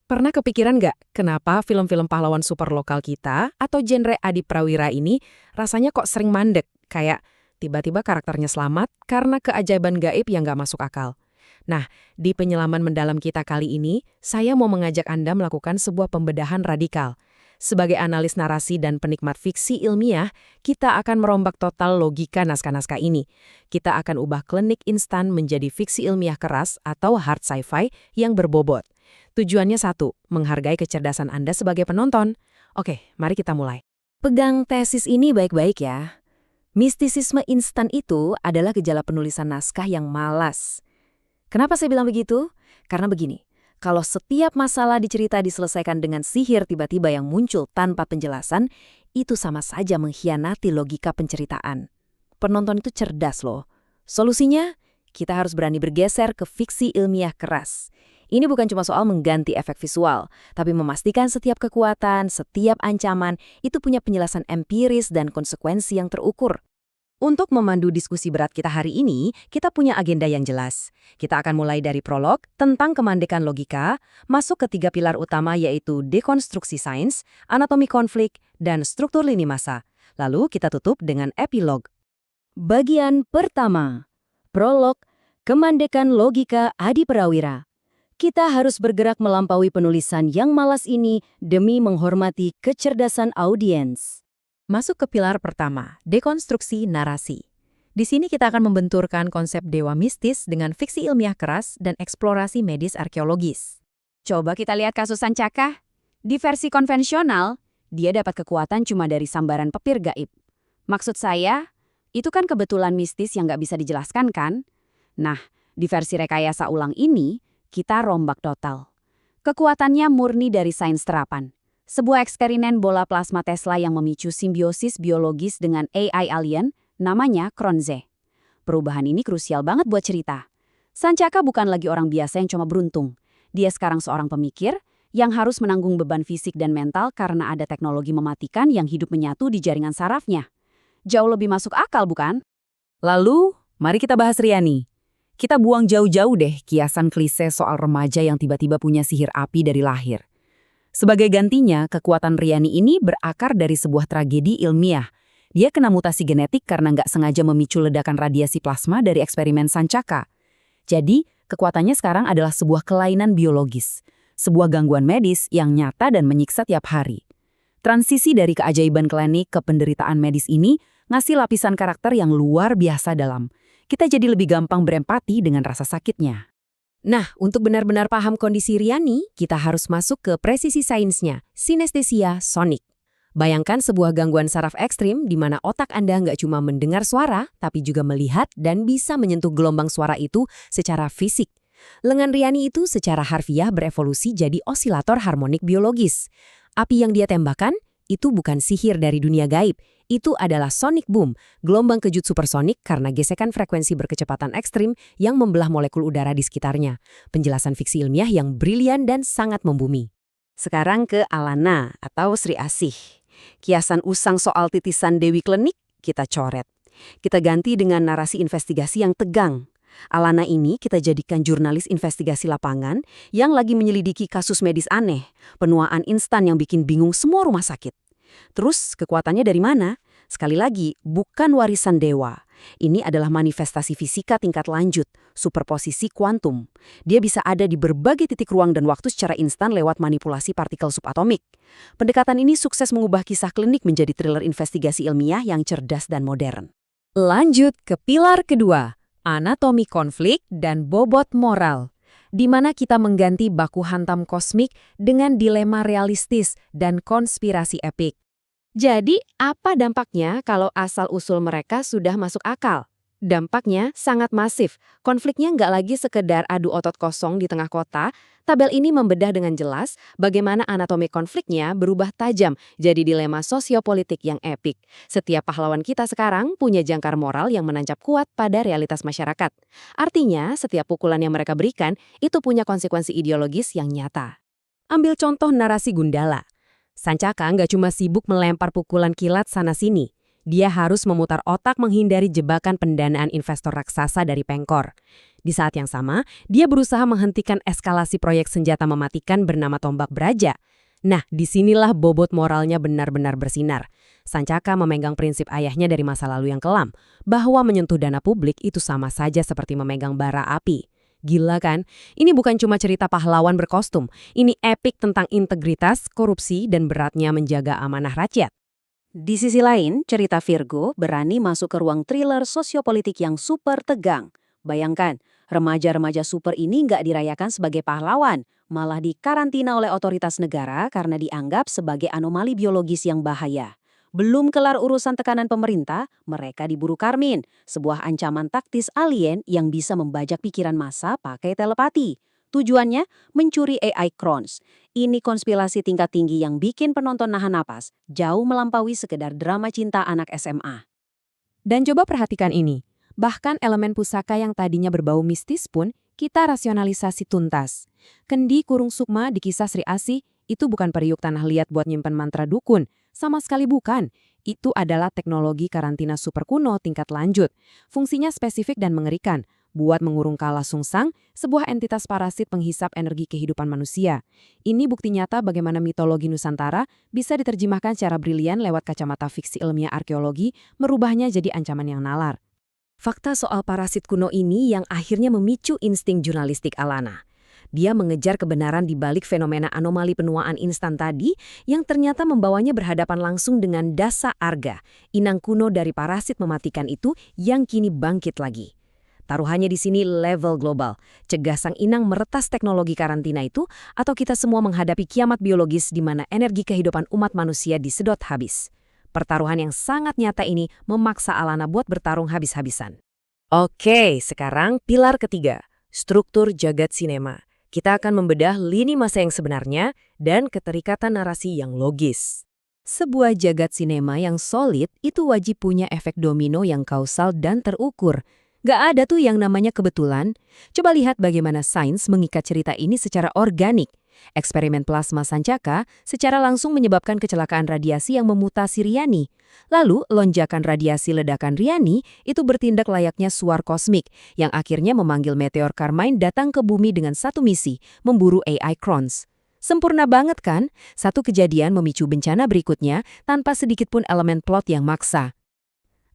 Pernah kepikiran nggak kenapa film-film pahlawan super lokal kita atau genre Adi Prawira ini rasanya kok sering mandek, kayak tiba-tiba karakternya selamat karena keajaiban gaib yang nggak masuk akal? Nah, di penyelaman mendalam kita kali ini, saya mau mengajak Anda melakukan sebuah pembedahan radikal. Sebagai analis narasi dan penikmat fiksi ilmiah, kita akan merombak total logika naskah-naskah ini. Kita akan ubah klinik instan menjadi fiksi ilmiah keras atau hard sci-fi yang berbobot. Tujuannya satu, menghargai kecerdasan Anda sebagai penonton. Oke, mari kita mulai. Pegang tesis ini baik-baik ya. Mistisisme instan itu adalah gejala penulisan naskah yang malas. Kenapa saya bilang begitu? Karena begini, kalau setiap masalah dicerita diselesaikan dengan sihir tiba-tiba yang muncul tanpa penjelasan, itu sama saja mengkhianati logika penceritaan. Penonton itu cerdas loh. Solusinya, kita harus berani bergeser ke fiksi ilmiah keras. Ini bukan cuma soal mengganti efek visual, tapi memastikan setiap kekuatan, setiap ancaman itu punya penjelasan empiris dan konsekuensi yang terukur. Untuk memandu diskusi berat kita hari ini, kita punya agenda yang jelas. Kita akan mulai dari prolog tentang kemandekan logika, masuk ke 3 pilar utama yaitu dekonstruksi sains, anatomi konflik, dan struktur lini massa. Lalu kita tutup dengan epilog. Bagian pertama, prolog, kemandekan logika Adi Prawira. Kita harus bergerak melampaui penulisan yang malas ini demi menghormati kecerdasan audiens. Masuk ke pilar pertama, dekonstruksi narasi. Di sini kita akan membenturkan konsep dewa mistis dengan fiksi ilmiah keras dan eksplorasi medis arkeologis. Coba kita lihat kasus Sancaka. Di versi konvensional, dia dapat kekuatan cuma dari sambaran pepir gaib. Maksud saya, itu kan kebetulan mistis yang nggak bisa dijelaskan kan? Nah, di versi rekayasa ulang ini, kita rombak total. Kekuatannya murni dari sains terapan. Sebuah eksperimen bola plasma Tesla yang memicu simbiosis biologis dengan AI alien, namanya Kronze. Perubahan ini krusial banget buat cerita. Sancaka bukan lagi orang biasa yang cuma beruntung. Dia sekarang seorang pemikir yang harus menanggung beban fisik dan mental karena ada teknologi mematikan yang hidup menyatu di jaringan sarafnya. Jauh lebih masuk akal, bukan? Lalu, mari kita bahas Riani. Kita buang jauh-jauh deh kiasan klise soal remaja yang tiba-tiba punya sihir api dari lahir. Sebagai gantinya, kekuatan Riani ini berakar dari sebuah tragedi ilmiah. Dia kena mutasi genetik karena nggak sengaja memicu ledakan radiasi plasma dari eksperimen Sancaka. Jadi, kekuatannya sekarang adalah sebuah kelainan biologis. Sebuah gangguan medis yang nyata dan menyiksa tiap hari. Transisi dari keajaiban klinik ke penderitaan medis ini ngasih lapisan karakter yang luar biasa dalam. Kita jadi lebih gampang berempati dengan rasa sakitnya. Nah, untuk benar-benar paham kondisi Riani, kita harus masuk ke presisi sainsnya, sinestesia sonik. Bayangkan sebuah gangguan saraf ekstrim di mana otak Anda nggak cuma mendengar suara, tapi juga melihat dan bisa menyentuh gelombang suara itu secara fisik. Lengan Riani itu secara harfiah berevolusi jadi osilator harmonik biologis. Api yang dia tembakan itu bukan sihir dari dunia gaib. Itu adalah sonic boom, gelombang kejut supersonik karena gesekan frekuensi berkecepatan ekstrim yang membelah molekul udara di sekitarnya. Penjelasan fiksi ilmiah yang brilian dan sangat membumi. Sekarang ke Alana atau Sri Asih. Kiasan usang soal titisan Dewi Klenik kita coret. Kita ganti dengan narasi investigasi yang tegang. Alana ini kita jadikan jurnalis investigasi lapangan yang lagi menyelidiki kasus medis aneh, penuaan instan yang bikin bingung semua rumah sakit. Terus kekuatannya dari mana? Sekali lagi, bukan warisan dewa. Ini adalah manifestasi fisika tingkat lanjut, superposisi kuantum. Dia bisa ada di berbagai titik ruang dan waktu secara instan lewat manipulasi partikel subatomik. Pendekatan ini sukses mengubah kisah klinik menjadi thriller investigasi ilmiah yang cerdas dan modern. Lanjut ke pilar kedua, anatomi konflik dan bobot moral. Di mana kita mengganti baku hantam kosmik dengan dilema realistis dan konspirasi epik. Jadi, apa dampaknya kalau asal-usul mereka sudah masuk akal? Dampaknya sangat masif. Konfliknya nggak lagi sekedar adu otot kosong di tengah kota. Tabel ini membedah dengan jelas bagaimana anatomi konfliknya berubah tajam jadi dilema sosiopolitik yang epik. Setiap pahlawan kita sekarang punya jangkar moral yang menancap kuat pada realitas masyarakat. Artinya, setiap pukulan yang mereka berikan itu punya konsekuensi ideologis yang nyata. Ambil contoh narasi Gundala. Sancaka nggak cuma sibuk melempar pukulan kilat sana-sini. Dia harus memutar otak menghindari jebakan pendanaan investor raksasa dari Pengkor. Di saat yang sama, dia berusaha menghentikan eskalasi proyek senjata mematikan bernama Tombak Braja. Nah, disinilah bobot moralnya benar-benar bersinar. Sancaka memegang prinsip ayahnya dari masa lalu yang kelam, bahwa menyentuh dana publik itu sama saja seperti memegang bara api. Gila kan? Ini bukan cuma cerita pahlawan berkostum, ini epik tentang integritas, korupsi, dan beratnya menjaga amanah rakyat. Di sisi lain, cerita Virgo berani masuk ke ruang thriller sosiopolitik yang super tegang. Bayangkan, remaja-remaja super ini nggak dirayakan sebagai pahlawan, malah dikarantina oleh otoritas negara karena dianggap sebagai anomali biologis yang bahaya. Belum kelar urusan tekanan pemerintah, mereka diburu Karmin, sebuah ancaman taktis alien yang bisa membajak pikiran massa pakai telepati. Tujuannya mencuri AI Crons. Ini konspirasi tingkat tinggi yang bikin penonton nahan napas, jauh melampaui sekedar drama cinta anak SMA. Dan coba perhatikan ini, bahkan elemen pusaka yang tadinya berbau mistis pun kita rasionalisasi tuntas. Kendi kurung sukma di kisah Sri Asih itu bukan periuk tanah liat buat nyimpen mantra dukun, sama sekali bukan. Itu adalah teknologi karantina super kuno tingkat lanjut. Fungsinya spesifik dan mengerikan, buat mengurung kala sungsang, sebuah entitas parasit penghisap energi kehidupan manusia. Ini bukti nyata bagaimana mitologi Nusantara bisa diterjemahkan secara brilian lewat kacamata fiksi ilmiah arkeologi, merubahnya jadi ancaman yang nalar. Fakta soal parasit kuno ini yang akhirnya memicu insting jurnalistik Alana. Dia mengejar kebenaran di balik fenomena anomali penuaan instan tadi yang ternyata membawanya berhadapan langsung dengan Dasa Arga, inang kuno dari parasit mematikan itu yang kini bangkit lagi. Taruhannya di sini level global. Cegah sang inang meretas teknologi karantina itu atau kita semua menghadapi kiamat biologis di mana energi kehidupan umat manusia disedot habis. Pertaruhan yang sangat nyata ini memaksa Alana buat bertarung habis-habisan. Oke, sekarang pilar ketiga, struktur jagat sinema. Kita akan membedah lini masa yang sebenarnya dan keterikatan narasi yang logis. Sebuah jagat sinema yang solid itu wajib punya efek domino yang kausal dan terukur. Gak ada tuh yang namanya kebetulan. Coba lihat bagaimana sains mengikat cerita ini secara organik. Eksperimen plasma Sancaka secara langsung menyebabkan kecelakaan radiasi yang memutasi Riani. Lalu, lonjakan radiasi ledakan Riani itu bertindak layaknya suar kosmik yang akhirnya memanggil meteor Carmine datang ke bumi dengan satu misi, memburu AI Crons. Sempurna banget kan? Satu kejadian memicu bencana berikutnya tanpa sedikit pun elemen plot yang maksa.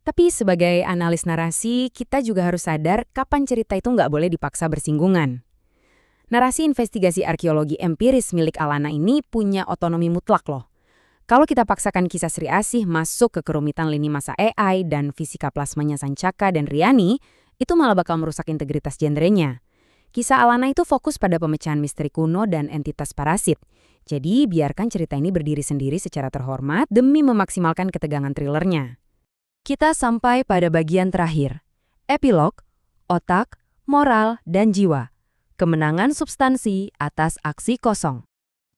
Tapi sebagai analis narasi, kita juga harus sadar kapan cerita itu nggak boleh dipaksa bersinggungan. Narasi investigasi arkeologi empiris milik Alana ini punya otonomi mutlak loh. Kalau kita paksakan kisah Sri Asih masuk ke kerumitan lini masa AI dan fisika plasmanya Sancaka dan Riani, itu malah bakal merusak integritas genrenya. Kisah Alana itu fokus pada pemecahan misteri kuno dan entitas parasit. Jadi biarkan cerita ini berdiri sendiri secara terhormat demi memaksimalkan ketegangan thrillernya. Kita sampai pada bagian terakhir, epilog, otak, moral, dan jiwa. Kemenangan substansi atas aksi kosong.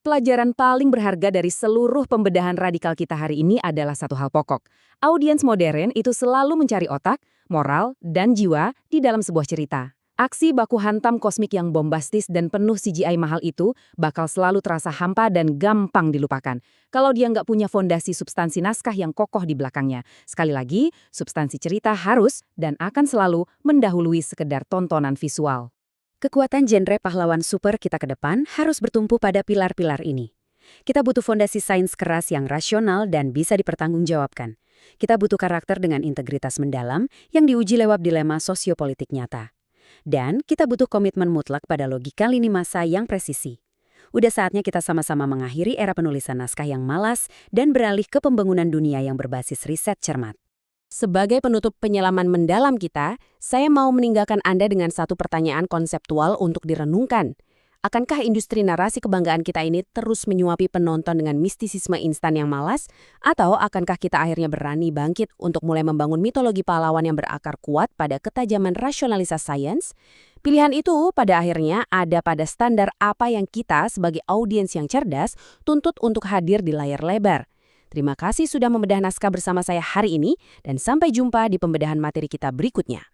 Pelajaran paling berharga dari seluruh pembedahan radikal kita hari ini adalah satu hal pokok. Audiens modern itu selalu mencari otak, moral, dan jiwa di dalam sebuah cerita. Aksi baku hantam kosmik yang bombastis dan penuh CGI mahal itu bakal selalu terasa hampa dan gampang dilupakan. Kalau dia nggak punya fondasi substansi naskah yang kokoh di belakangnya. Sekali lagi, substansi cerita harus dan akan selalu mendahului sekedar tontonan visual. Kekuatan genre pahlawan super kita ke depan harus bertumpu pada pilar-pilar ini. Kita butuh fondasi sains keras yang rasional dan bisa dipertanggungjawabkan. Kita butuh karakter dengan integritas mendalam yang diuji lewat dilema sosiopolitik nyata. Dan kita butuh komitmen mutlak pada logika lini masa yang presisi. Udah saatnya kita sama-sama mengakhiri era penulisan naskah yang malas dan beralih ke pembangunan dunia yang berbasis riset cermat. Sebagai penutup penyelaman mendalam kita, saya mau meninggalkan Anda dengan satu pertanyaan konseptual untuk direnungkan. Akankah industri narasi kebanggaan kita ini terus menyuapi penonton dengan mistisisme instan yang malas? Atau akankah kita akhirnya berani bangkit untuk mulai membangun mitologi pahlawan yang berakar kuat pada ketajaman rasionalitas sains? Pilihan itu pada akhirnya ada pada standar apa yang kita sebagai audiens yang cerdas tuntut untuk hadir di layar lebar. Terima kasih sudah membedah naskah bersama saya hari ini dan sampai jumpa di pembedahan materi kita berikutnya.